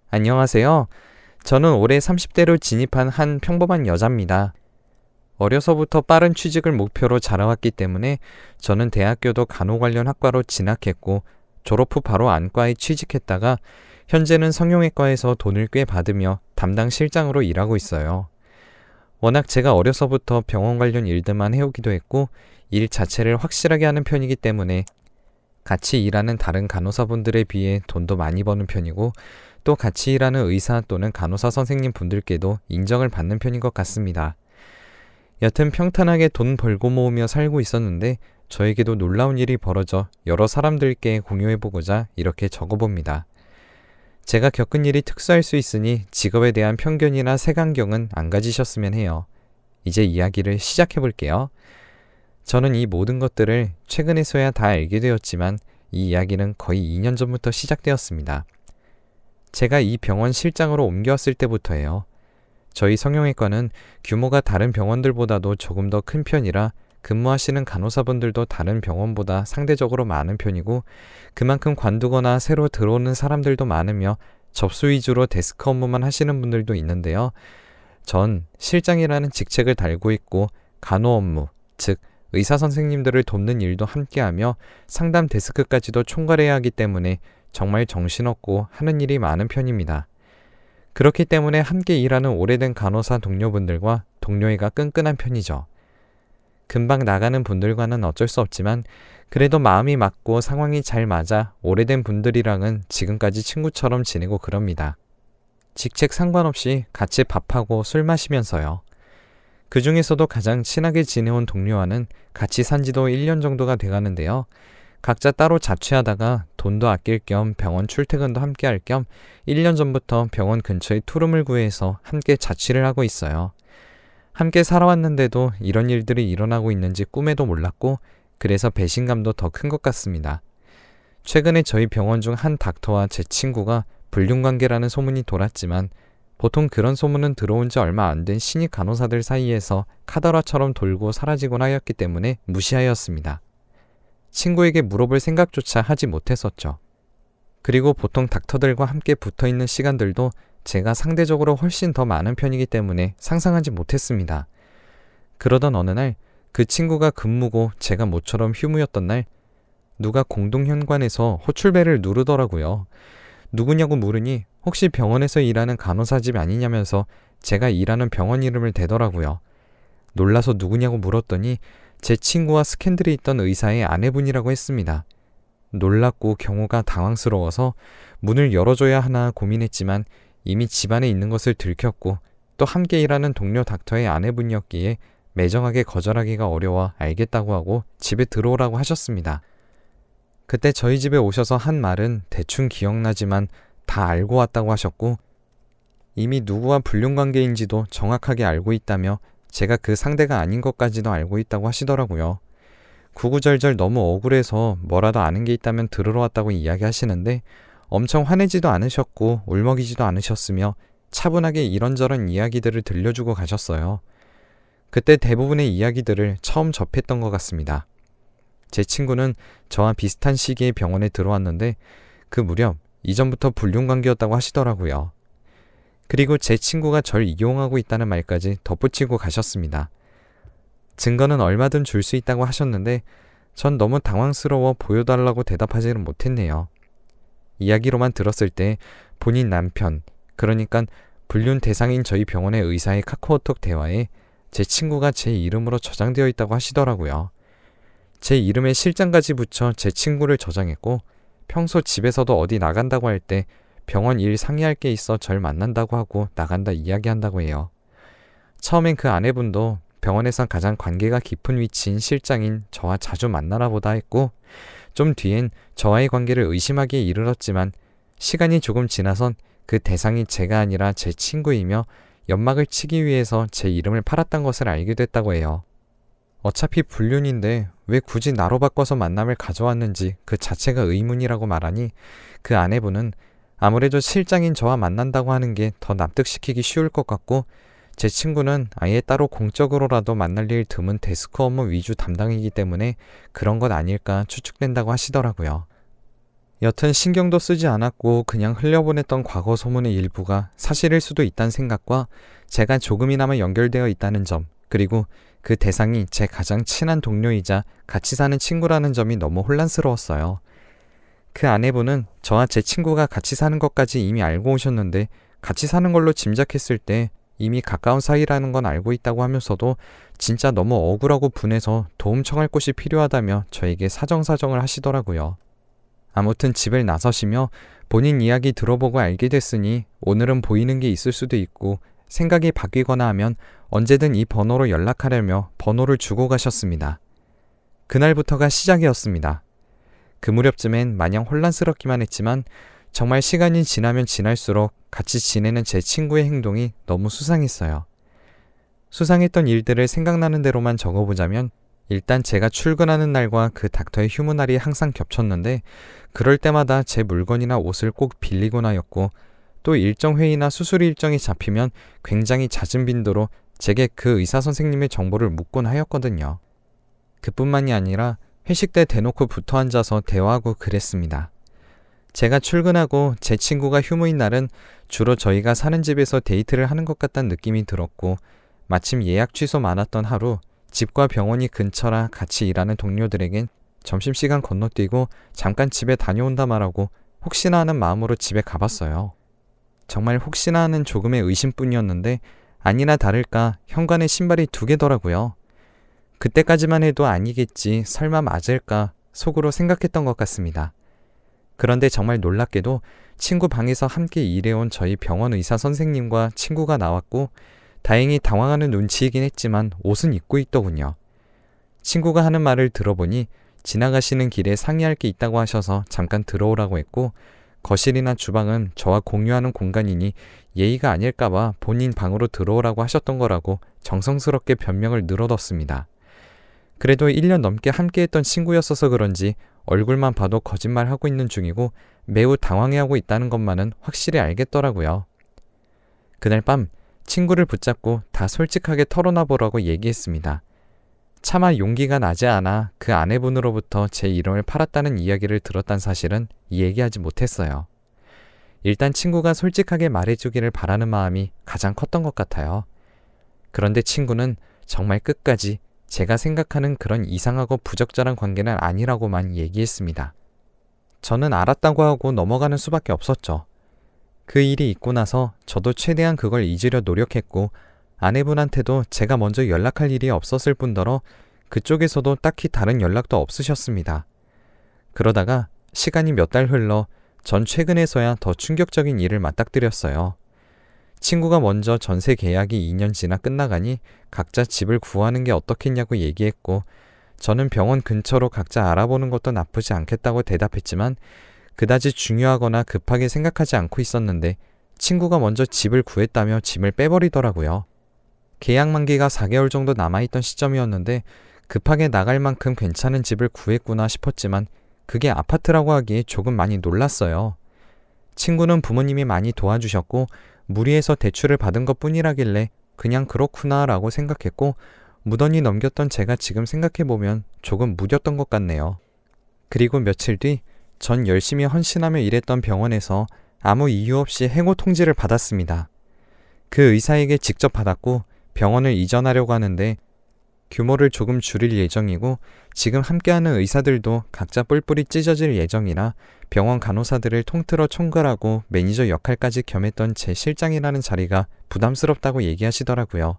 안녕하세요. 저는 올해 30대로 진입한 한 평범한 여자입니다. 어려서부터 빠른 취직을 목표로 자라왔기 때문에 저는 대학교도 간호 관련 학과로 진학했고 졸업 후 바로 안과에 취직했다가 현재는 성형외과에서 돈을 꽤 받으며 담당 실장으로 일하고 있어요. 워낙 제가 어려서부터 병원 관련 일들만 해오기도 했고 일 자체를 확실하게 하는 편이기 때문에 같이 일하는 다른 간호사분들에 비해 돈도 많이 버는 편이고 또 같이 일하는 의사 또는 간호사 선생님 분들께도 인정을 받는 편인 것 같습니다. 여튼 평탄하게 돈 벌고 모으며 살고 있었는데 저에게도 놀라운 일이 벌어져 여러 사람들께 공유해보고자 이렇게 적어봅니다. 제가 겪은 일이 특수할 수 있으니 직업에 대한 편견이나 색안경은 안 가지셨으면 해요. 이제 이야기를 시작해볼게요. 저는 이 모든 것들을 최근에서야 다 알게 되었지만 이 이야기는 거의 2년 전부터 시작되었습니다. 제가 이 병원 실장으로 옮겨왔을 때부터예요. 저희 성형외과는 규모가 다른 병원들보다도 조금 더 큰 편이라 근무하시는 간호사분들도 다른 병원보다 상대적으로 많은 편이고 그만큼 관두거나 새로 들어오는 사람들도 많으며 접수 위주로 데스크 업무만 하시는 분들도 있는데요. 전 실장이라는 직책을 달고 있고 간호 업무, 즉 의사 선생님들을 돕는 일도 함께하며 상담 데스크까지도 총괄해야 하기 때문에 정말 정신없고 하는 일이 많은 편입니다. 그렇기 때문에 함께 일하는 오래된 간호사 동료분들과 동료애가 끈끈한 편이죠. 금방 나가는 분들과는 어쩔 수 없지만 그래도 마음이 맞고 상황이 잘 맞아 오래된 분들이랑은 지금까지 친구처럼 지내고 그럽니다. 직책 상관없이 같이 밥하고 술 마시면서요. 그 중에서도 가장 친하게 지내온 동료와는 같이 산 지도 1년 정도가 돼가는데요. 각자 따로 자취하다가 돈도 아낄 겸 병원 출퇴근도 함께 할 겸 1년 전부터 병원 근처에 투룸을 구해서 함께 자취를 하고 있어요. 함께 살아왔는데도 이런 일들이 일어나고 있는지 꿈에도 몰랐고 그래서 배신감도 더 큰 것 같습니다. 최근에 저희 병원 중 한 닥터와 제 친구가 불륜관계라는 소문이 돌았지만 보통 그런 소문은 들어온 지 얼마 안 된 신입 간호사들 사이에서 카더라처럼 돌고 사라지곤 하였기 때문에 무시하였습니다. 친구에게 물어볼 생각조차 하지 못했었죠. 그리고 보통 닥터들과 함께 붙어있는 시간들도 제가 상대적으로 훨씬 더 많은 편이기 때문에 상상하지 못했습니다. 그러던 어느 날 그 친구가 근무고 제가 모처럼 휴무였던 날 누가 공동현관에서 호출벨을 누르더라고요. 누구냐고 물으니 혹시 병원에서 일하는 간호사 집 아니냐면서 제가 일하는 병원 이름을 대더라고요. 놀라서 누구냐고 물었더니 제 친구와 스캔들이 있던 의사의 아내분이라고 했습니다. 놀랍고 경호가 당황스러워서 문을 열어줘야 하나 고민했지만 이미 집안에 있는 것을 들켰고 또 함께 일하는 동료 닥터의 아내분이었기에 매정하게 거절하기가 어려워 알겠다고 하고 집에 들어오라고 하셨습니다. 그때 저희 집에 오셔서 한 말은 대충 기억나지만 다 알고 왔다고 하셨고 이미 누구와 불륜관계인지도 정확하게 알고 있다며 제가 그 상대가 아닌 것까지도 알고 있다고 하시더라고요. 구구절절 너무 억울해서 뭐라도 아는 게 있다면 들으러 왔다고 이야기하시는데 엄청 화내지도 않으셨고 울먹이지도 않으셨으며 차분하게 이런저런 이야기들을 들려주고 가셨어요. 그때 대부분의 이야기들을 처음 접했던 것 같습니다. 제 친구는 저와 비슷한 시기에 병원에 들어왔는데 그 무렵 이전부터 불륜관계였다고 하시더라고요. 그리고 제 친구가 절 이용하고 있다는 말까지 덧붙이고 가셨습니다. 증거는 얼마든 줄 수 있다고 하셨는데 전 너무 당황스러워 보여달라고 대답하지는 못했네요. 이야기로만 들었을 때 본인 남편, 그러니까 불륜 대상인 저희 병원의 의사의 카카오톡 대화에 제 친구가 제 이름으로 저장되어 있다고 하시더라고요. 제 이름에 실장까지 붙여 제 친구를 저장했고 평소 집에서도 어디 나간다고 할 때 병원 일 상의할 게 있어 절 만난다고 하고 나간다 이야기한다고 해요. 처음엔 그 아내분도 병원에서 가장 관계가 깊은 위치인 실장인 저와 자주 만나나 보다 했고 좀 뒤엔 저와의 관계를 의심하기에 이르렀지만 시간이 조금 지나선 그 대상이 제가 아니라 제 친구이며 연막을 치기 위해서 제 이름을 팔았던 것을 알게 됐다고 해요. 어차피 불륜인데 왜 굳이 나로 바꿔서 만남을 가져왔는지 그 자체가 의문이라고 말하니 그 아내분은 아무래도 실장인 저와 만난다고 하는 게 더 납득시키기 쉬울 것 같고 제 친구는 아예 따로 공적으로라도 만날 일 드문 데스크 업무 위주 담당이기 때문에 그런 것 아닐까 추측된다고 하시더라고요. 여튼 신경도 쓰지 않았고 그냥 흘려보냈던 과거 소문의 일부가 사실일 수도 있다는 생각과 제가 조금이나마 연결되어 있다는 점, 그리고 그 대상이 제 가장 친한 동료이자 같이 사는 친구라는 점이 너무 혼란스러웠어요. 그 아내분은 저와 제 친구가 같이 사는 것까지 이미 알고 오셨는데 같이 사는 걸로 짐작했을 때 이미 가까운 사이라는 건 알고 있다고 하면서도 진짜 너무 억울하고 분해서 도움 청할 곳이 필요하다며 저에게 사정사정을 하시더라고요. 아무튼 집을 나서시며 본인 이야기 들어보고 알게 됐으니 오늘은 보이는 게 있을 수도 있고 생각이 바뀌거나 하면 언제든 이 번호로 연락하려며 번호를 주고 가셨습니다. 그날부터가 시작이었습니다. 그 무렵쯤엔 마냥 혼란스럽기만 했지만 정말 시간이 지나면 지날수록 같이 지내는 제 친구의 행동이 너무 수상했어요. 수상했던 일들을 생각나는 대로만 적어보자면 일단 제가 출근하는 날과 그 닥터의 휴무 날이 항상 겹쳤는데 그럴 때마다 제 물건이나 옷을 꼭 빌리곤 하였고 또 일정 회의나 수술 일정이 잡히면 굉장히 잦은 빈도로 제게 그 의사 선생님의 정보를 묻곤 하였거든요. 그뿐만이 아니라 회식 때 대놓고 붙어 앉아서 대화하고 그랬습니다. 제가 출근하고 제 친구가 휴무인 날은 주로 저희가 사는 집에서 데이트를 하는 것 같다는 느낌이 들었고 마침 예약 취소 많았던 하루 집과 병원이 근처라 같이 일하는 동료들에겐 점심시간 건너뛰고 잠깐 집에 다녀온다 말하고 혹시나 하는 마음으로 집에 가봤어요. 정말 혹시나 하는 조금의 의심뿐이었는데 아니나 다를까 현관에 신발이 2개더라고요. 그때까지만 해도 아니겠지, 설마 맞을까 속으로 생각했던 것 같습니다. 그런데 정말 놀랍게도 친구 방에서 함께 일해온 저희 병원 의사 선생님과 친구가 나왔고 다행히 당황하는 눈치이긴 했지만 옷은 입고 있더군요. 친구가 하는 말을 들어보니 지나가시는 길에 상의할 게 있다고 하셔서 잠깐 들어오라고 했고 거실이나 주방은 저와 공유하는 공간이니 예의가 아닐까봐 본인 방으로 들어오라고 하셨던 거라고 정성스럽게 변명을 늘어뒀습니다. 그래도 1년 넘게 함께했던 친구였어서 그런지 얼굴만 봐도 거짓말하고 있는 중이고 매우 당황해하고 있다는 것만은 확실히 알겠더라고요. 그날 밤 친구를 붙잡고 다 솔직하게 털어놔보라고 얘기했습니다. 차마 용기가 나지 않아 그 아내분으로부터 제 이름을 팔았다는 이야기를 들었단 사실은 얘기하지 못했어요. 일단 친구가 솔직하게 말해주기를 바라는 마음이 가장 컸던 것 같아요. 그런데 친구는 정말 끝까지 제가 생각하는 그런 이상하고 부적절한 관계는 아니라고만 얘기했습니다. 저는 알았다고 하고 넘어가는 수밖에 없었죠. 그 일이 있고 나서 저도 최대한 그걸 잊으려 노력했고 아내분한테도 제가 먼저 연락할 일이 없었을 뿐더러 그쪽에서도 딱히 다른 연락도 없으셨습니다. 그러다가 시간이 몇 달 흘러 전 최근에서야 더 충격적인 일을 맞닥뜨렸어요. 친구가 먼저 전세 계약이 2년 지나 끝나가니 각자 집을 구하는 게 어떻겠냐고 얘기했고 저는 병원 근처로 각자 알아보는 것도 나쁘지 않겠다고 대답했지만 그다지 중요하거나 급하게 생각하지 않고 있었는데 친구가 먼저 집을 구했다며 짐을 빼버리더라고요. 계약 만기가 4개월 정도 남아있던 시점이었는데 급하게 나갈 만큼 괜찮은 집을 구했구나 싶었지만 그게 아파트라고 하기에 조금 많이 놀랐어요. 친구는 부모님이 많이 도와주셨고 무리해서 대출을 받은 것뿐이라길래 그냥 그렇구나 라고 생각했고 무던히 넘겼던 제가 지금 생각해보면 조금 무뎠던 것 같네요. 그리고 며칠 뒤 전 열심히 헌신하며 일했던 병원에서 아무 이유 없이 해고 통지를 받았습니다. 그 의사에게 직접 받았고 병원을 이전하려고 하는데 규모를 조금 줄일 예정이고 지금 함께하는 의사들도 각자 뿔뿔이 찢어질 예정이라 병원 간호사들을 통틀어 총괄하고 매니저 역할까지 겸했던 제 실장이라는 자리가 부담스럽다고 얘기하시더라고요.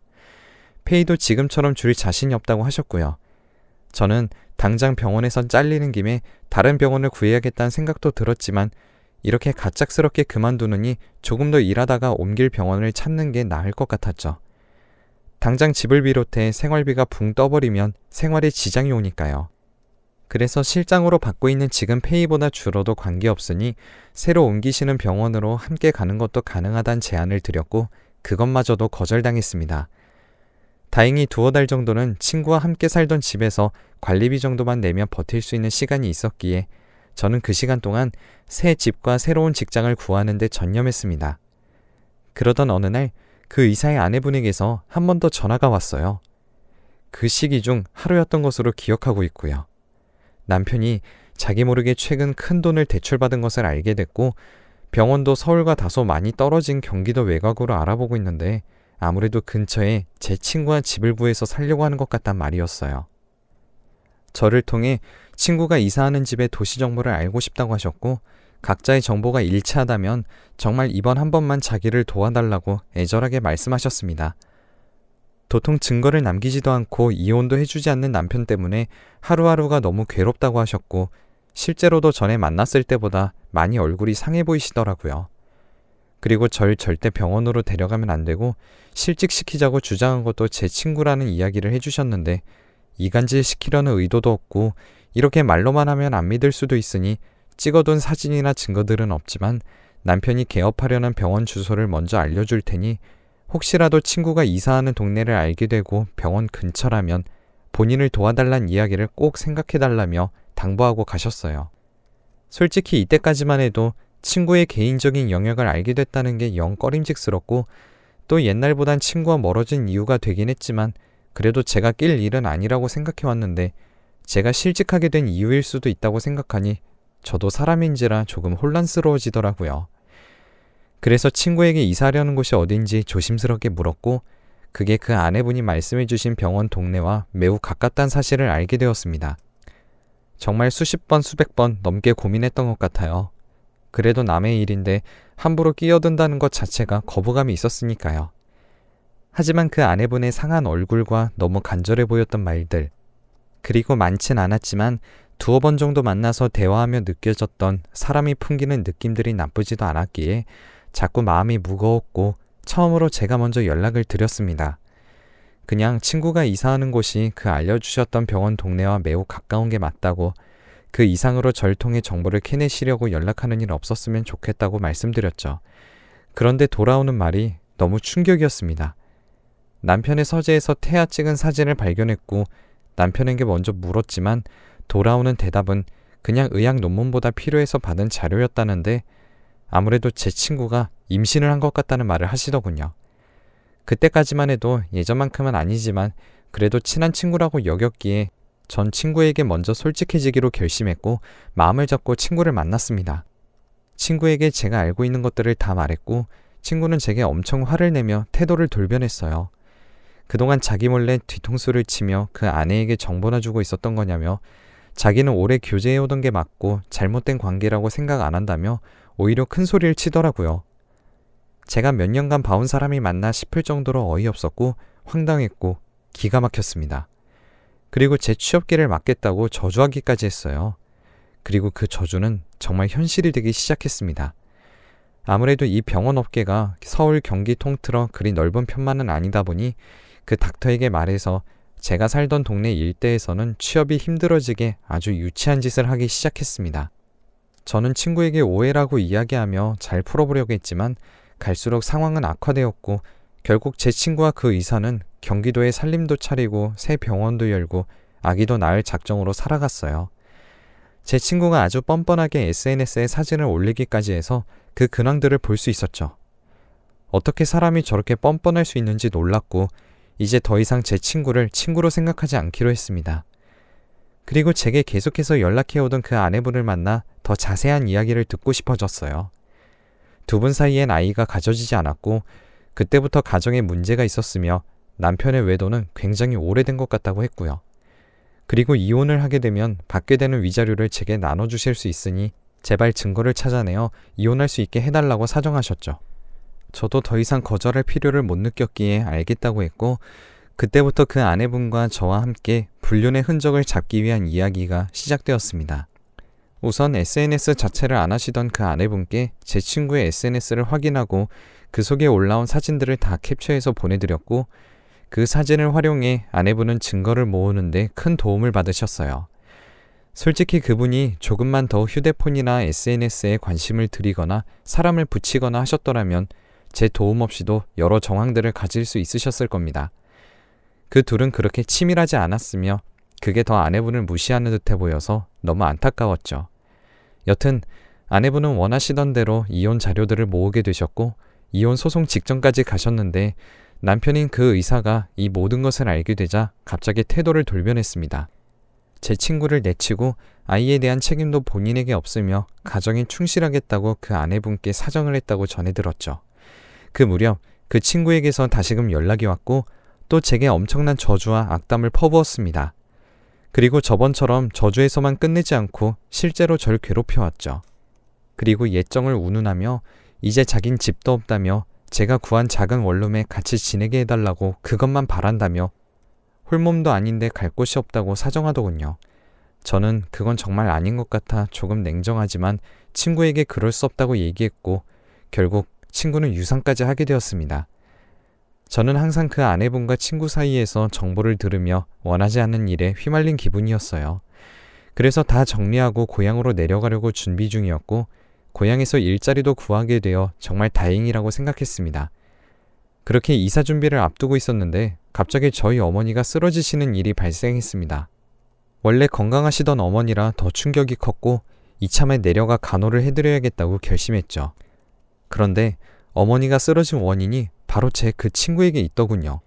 페이도 지금처럼 줄일 자신이 없다고 하셨고요. 저는 당장 병원에선 잘리는 김에 다른 병원을 구해야겠다는 생각도 들었지만 이렇게 갑작스럽게 그만두느니 조금 더 일하다가 옮길 병원을 찾는 게 나을 것 같았죠. 당장 집을 비롯해 생활비가 붕 떠버리면 생활에 지장이 오니까요. 그래서 실장으로 받고 있는 지금 페이보다 줄어도 관계없으니 새로 옮기시는 병원으로 함께 가는 것도 가능하다는 제안을 드렸고 그것마저도 거절당했습니다. 다행히 2-달 정도는 친구와 함께 살던 집에서 관리비 정도만 내며 버틸 수 있는 시간이 있었기에 저는 그 시간 동안 새 집과 새로운 직장을 구하는 데 전념했습니다. 그러던 어느 날 그 의사의 아내분에게서 한 번 더 전화가 왔어요. 그 시기 중 하루였던 것으로 기억하고 있고요. 남편이 자기 모르게 최근 큰 돈을 대출받은 것을 알게 됐고 병원도 서울과 다소 많이 떨어진 경기도 외곽으로 알아보고 있는데 아무래도 근처에 제 친구와 집을 구해서 살려고 하는 것 같단 말이었어요. 저를 통해 친구가 이사하는 집의 도시 정보를 알고 싶다고 하셨고 각자의 정보가 일치하다면 정말 이번 한 번만 자기를 도와달라고 애절하게 말씀하셨습니다. 도통 증거를 남기지도 않고 이혼도 해주지 않는 남편 때문에 하루하루가 너무 괴롭다고 하셨고 실제로도 전에 만났을 때보다 많이 얼굴이 상해 보이시더라고요. 그리고 절 절대 병원으로 데려가면 안 되고 실직시키자고 주장한 것도 제 친구라는 이야기를 해주셨는데 이간질 시키려는 의도도 없고 이렇게 말로만 하면 안 믿을 수도 있으니 찍어둔 사진이나 증거들은 없지만 남편이 개업하려는 병원 주소를 먼저 알려줄 테니 혹시라도 친구가 이사하는 동네를 알게 되고 병원 근처라면 본인을 도와달란 이야기를 꼭 생각해달라며 당부하고 가셨어요. 솔직히 이때까지만 해도 친구의 개인적인 영역을 알게 됐다는 게 영 꺼림직스럽고 또 옛날보단 친구와 멀어진 이유가 되긴 했지만 그래도 제가 낄 일은 아니라고 생각해왔는데 제가 실직하게 된 이유일 수도 있다고 생각하니 저도 사람인지라 조금 혼란스러워지더라고요. 그래서 친구에게 이사하려는 곳이 어딘지 조심스럽게 물었고 그게 그 아내분이 말씀해주신 병원 동네와 매우 가깝다는 사실을 알게 되었습니다. 정말 수십 번 수백 번 넘게 고민했던 것 같아요. 그래도 남의 일인데 함부로 끼어든다는 것 자체가 거부감이 있었으니까요. 하지만 그 아내분의 상한 얼굴과 너무 간절해 보였던 말들, 그리고 많진 않았지만 두어 번 정도 만나서 대화하며 느껴졌던 사람이 풍기는 느낌들이 나쁘지도 않았기에 자꾸 마음이 무거웠고 처음으로 제가 먼저 연락을 드렸습니다. 그냥 친구가 이사하는 곳이 그 알려주셨던 병원 동네와 매우 가까운 게 맞다고 그 이상으로 절 통해 정보를 캐내시려고 연락하는 일 없었으면 좋겠다고 말씀드렸죠. 그런데 돌아오는 말이 너무 충격이었습니다. 남편의 서재에서 태아 찍은 사진을 발견했고 남편에게 먼저 물었지만 돌아오는 대답은 그냥 의학 논문보다 필요해서 받은 자료였다는데 아무래도 제 친구가 임신을 한 것 같다는 말을 하시더군요. 그때까지만 해도 예전만큼은 아니지만 그래도 친한 친구라고 여겼기에 전 친구에게 먼저 솔직해지기로 결심했고 마음을 잡고 친구를 만났습니다. 친구에게 제가 알고 있는 것들을 다 말했고 친구는 제게 엄청 화를 내며 태도를 돌변했어요. 그동안 자기 몰래 뒤통수를 치며 그 아내에게 정보나 주고 있었던 거냐며 자기는 오래 교제해오던 게 맞고 잘못된 관계라고 생각 안 한다며 오히려 큰 소리를 치더라고요. 제가 몇 년간 봐온 사람이 맞나 싶을 정도로 어이없었고 황당했고 기가 막혔습니다. 그리고 제 취업기를 막겠다고 저주하기까지 했어요. 그리고 그 저주는 정말 현실이 되기 시작했습니다. 아무래도 이 병원 업계가 서울 경기 통틀어 그리 넓은 편만은 아니다 보니 그 닥터에게 말해서 제가 살던 동네 일대에서는 취업이 힘들어지게 아주 유치한 짓을 하기 시작했습니다. 저는 친구에게 오해라고 이야기하며 잘 풀어보려고 했지만 갈수록 상황은 악화되었고 결국 제 친구와 그 의사는 경기도에 살림도 차리고 새 병원도 열고 아기도 낳을 작정으로 살아갔어요. 제 친구가 아주 뻔뻔하게 SNS에 사진을 올리기까지 해서 그 근황들을 볼 수 있었죠. 어떻게 사람이 저렇게 뻔뻔할 수 있는지 놀랐고 이제 더 이상 제 친구를 친구로 생각하지 않기로 했습니다. 그리고 제게 계속해서 연락해오던 그 아내분을 만나 더 자세한 이야기를 듣고 싶어졌어요. 두 분 사이엔 아이가 가져지지 않았고 그때부터 가정에 문제가 있었으며 남편의 외도는 굉장히 오래된 것 같다고 했고요. 그리고 이혼을 하게 되면 받게 되는 위자료를 제게 나눠주실 수 있으니 제발 증거를 찾아내어 이혼할 수 있게 해달라고 사정하셨죠. 저도 더 이상 거절할 필요를 못 느꼈기에 알겠다고 했고 그때부터 그 아내분과 저와 함께 불륜의 흔적을 잡기 위한 이야기가 시작되었습니다. 우선 SNS 자체를 안 하시던 그 아내분께 제 친구의 SNS를 확인하고 그 속에 올라온 사진들을 다 캡처해서 보내드렸고 그 사진을 활용해 아내분은 증거를 모으는데 큰 도움을 받으셨어요. 솔직히 그분이 조금만 더 휴대폰이나 SNS에 관심을 들이거나 사람을 붙이거나 하셨더라면 제 도움 없이도 여러 정황들을 가질 수 있으셨을 겁니다. 그 둘은 그렇게 치밀하지 않았으며 그게 더 아내분을 무시하는 듯해 보여서 너무 안타까웠죠. 여튼 아내분은 원하시던 대로 이혼 자료들을 모으게 되셨고 이혼 소송 직전까지 가셨는데 남편인 그 의사가 이 모든 것을 알게 되자 갑자기 태도를 돌변했습니다. 제 친구를 내치고 아이에 대한 책임도 본인에게 없으며 가정에 충실하겠다고 그 아내분께 사정을 했다고 전해 들었죠. 그 무렵 그 친구에게서 다시금 연락이 왔고 또 제게 엄청난 저주와 악담을 퍼부었습니다. 그리고 저번처럼 저주에서만 끝내지 않고 실제로 절 괴롭혀왔죠. 그리고 예정을 운운하며 이제 자긴 집도 없다며 제가 구한 작은 원룸에 같이 지내게 해달라고 그것만 바란다며 홀몸도 아닌데 갈 곳이 없다고 사정하더군요. 저는 그건 정말 아닌 것 같아 조금 냉정하지만 친구에게 그럴 수 없다고 얘기했고 결국 친구는 유산까지 하게 되었습니다. 저는 항상 그 아내분과 친구 사이에서 정보를 들으며 원하지 않는 일에 휘말린 기분이었어요. 그래서 다 정리하고 고향으로 내려가려고 준비 중이었고 고향에서 일자리도 구하게 되어 정말 다행이라고 생각했습니다. 그렇게 이사 준비를 앞두고 있었는데 갑자기 저희 어머니가 쓰러지시는 일이 발생했습니다. 원래 건강하시던 어머니라 더 충격이 컸고 이참에 내려가 간호를 해드려야겠다고 결심했죠. 그런데 어머니가 쓰러진 원인이 바로 제 그 친구에게 있더군요.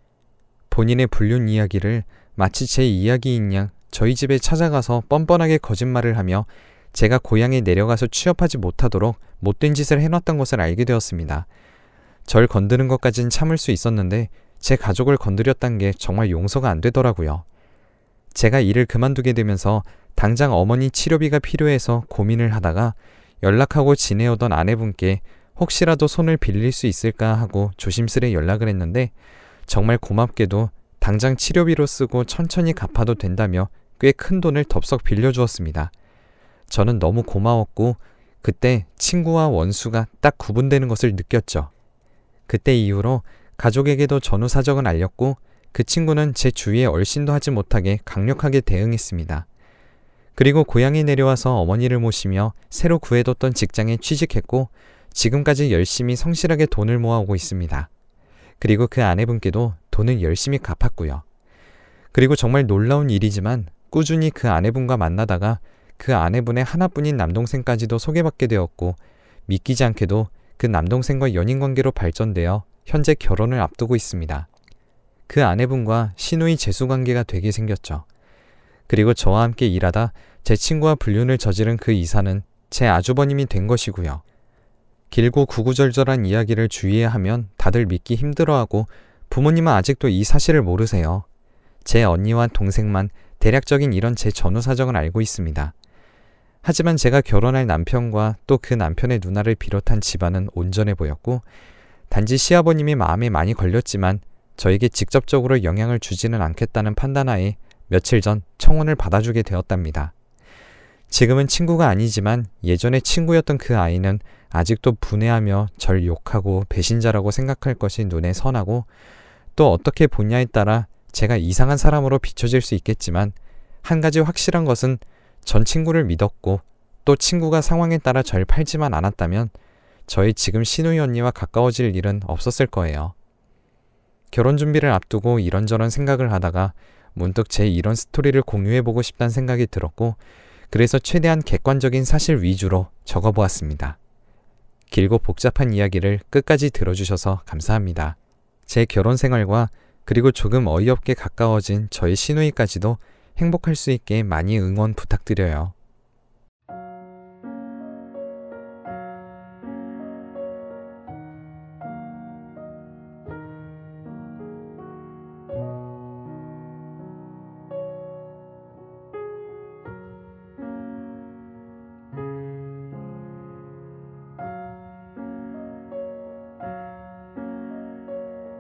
본인의 불륜 이야기를 마치 제 이야기인 양 저희 집에 찾아가서 뻔뻔하게 거짓말을 하며 제가 고향에 내려가서 취업하지 못하도록 못된 짓을 해놨던 것을 알게 되었습니다. 절 건드는 것까진 참을 수 있었는데 제 가족을 건드렸단 게 정말 용서가 안 되더라고요. 제가 일을 그만두게 되면서 당장 어머니 치료비가 필요해서 고민을 하다가 연락하고 지내오던 아내분께 혹시라도 손을 빌릴 수 있을까 하고 조심스레 연락을 했는데 정말 고맙게도 당장 치료비로 쓰고 천천히 갚아도 된다며 꽤 큰 돈을 덥석 빌려주었습니다. 저는 너무 고마웠고 그때 친구와 원수가 딱 구분되는 것을 느꼈죠. 그때 이후로 가족에게도 전후 사정을 알렸고 그 친구는 제 주위에 얼씬도 하지 못하게 강력하게 대응했습니다. 그리고 고향에 내려와서 어머니를 모시며 새로 구해뒀던 직장에 취직했고 지금까지 열심히 성실하게 돈을 모아오고 있습니다. 그리고 그 아내분께도 돈을 열심히 갚았고요. 그리고 정말 놀라운 일이지만 꾸준히 그 아내분과 만나다가 그 아내분의 하나뿐인 남동생까지도 소개받게 되었고 믿기지 않게도 그 남동생과 연인관계로 발전되어 현재 결혼을 앞두고 있습니다. 그 아내분과 시누이 재수관계가 되게 생겼죠. 그리고 저와 함께 일하다 제 친구와 불륜을 저지른 그 이사는 제 아주버님이 된 것이고요. 길고 구구절절한 이야기를 주위에 하면 다들 믿기 힘들어하고 부모님은 아직도 이 사실을 모르세요. 제 언니와 동생만 대략적인 이런 제 전후 사정을 알고 있습니다. 하지만 제가 결혼할 남편과 또 그 남편의 누나를 비롯한 집안은 온전해 보였고 단지 시아버님이 마음에 많이 걸렸지만 저에게 직접적으로 영향을 주지는 않겠다는 판단하에 며칠 전 청혼을 받아주게 되었답니다. 지금은 친구가 아니지만 예전에 친구였던 그 아이는 아직도 분해하며 절 욕하고 배신자라고 생각할 것이 눈에 선하고 또 어떻게 보냐에 따라 제가 이상한 사람으로 비춰질 수 있겠지만 한 가지 확실한 것은 전 친구를 믿었고 또 친구가 상황에 따라 절 팔지만 않았다면 저희 지금 시누이 언니와 가까워질 일은 없었을 거예요. 결혼 준비를 앞두고 이런저런 생각을 하다가 문득 제 이런 스토리를 공유해보고 싶다는 생각이 들었고 그래서 최대한 객관적인 사실 위주로 적어보았습니다. 길고 복잡한 이야기를 끝까지 들어주셔서 감사합니다. 제 결혼 생활과 그리고 조금 어이없게 가까워진 저희 시누이까지도 행복할 수 있게 많이 응원 부탁드려요.